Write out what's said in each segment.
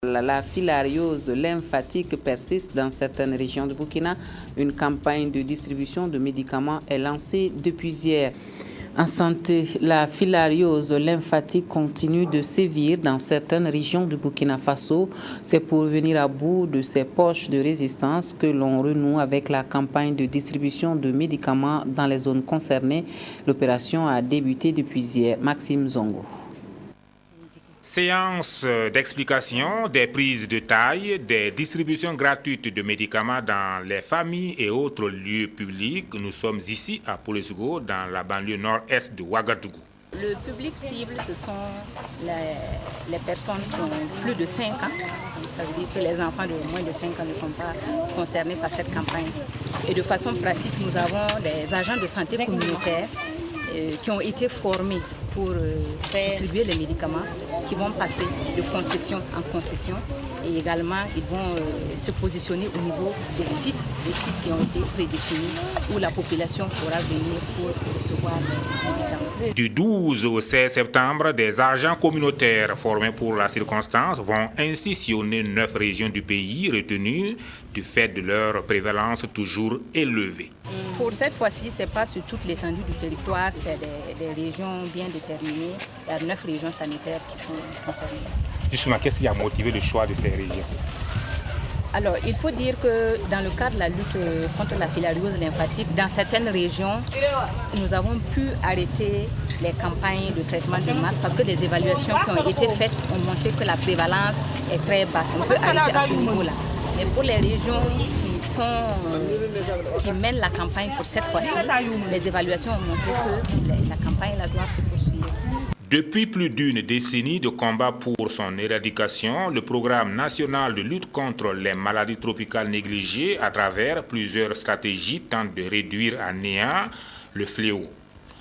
La filariose lymphatique persiste dans certaines régions de Burkina. Une campagne de distribution de médicaments est lancée depuis hier. En santé, la filariose lymphatique continue de sévir dans certaines régions du Burkina Faso. C'est pour venir à bout de ces poches de résistance que l'on renoue avec la campagne de distribution de médicaments dans les zones concernées. L'opération a débuté depuis hier. Maxime Zongo. Séance d'explication, des prises de taille, des distributions gratuites de médicaments dans les familles et autres lieux publics. Nous sommes ici à Poulesougou, dans la banlieue nord-est de Ouagadougou. Le public cible, ce sont les personnes qui ont plus de 5 ans. Donc, ça veut dire que les enfants de moins de 5 ans ne sont pas concernés par cette campagne. Et de façon pratique, nous avons des agents de santé communautaire qui ont été formés pour distribuer les médicaments, qui vont passer de concession en concession, et également ils vont se positionner au niveau des sites qui ont été prédéfinis où la population pourra venir pour recevoir les médicaments. Du 12 au 16 septembre, des agents communautaires formés pour la circonstance vont ainsi sillonner 9 régions du pays retenues du fait de leur prévalence toujours élevée. Pour cette fois-ci, ce n'est pas sur toute l'étendue du territoire, c'est des régions bien déterminées. Il y a 9 régions sanitaires qui sont concernées. Justement, qu'est-ce qui a motivé le choix de ces régions? Alors, il faut dire que dans le cadre de la lutte contre la filariose lymphatique, dans certaines régions, nous avons pu arrêter les campagnes de traitement de masse parce que des évaluations qui ont été faites ont montré que la prévalence est très basse. On peut arrêter à ce niveau-là. Mais pour les régions qui mènent la campagne pour cette fois-ci, les évaluations ont montré que la campagne doit se poursuivre. Depuis plus d'une décennie de combat pour son éradication, le programme national de lutte contre les maladies tropicales négligées à travers plusieurs stratégies tente de réduire à néant le fléau.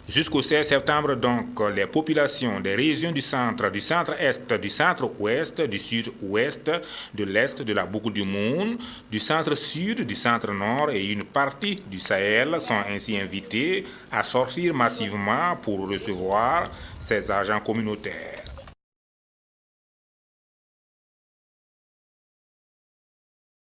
Jusqu'au 16 septembre, donc, les populations des régions du centre-est, du centre-ouest, du sud-ouest, de l'est de la boucle du Monde, du centre-sud, du centre-nord et une partie du Sahel sont ainsi invités à sortir massivement pour recevoir ces agents communautaires.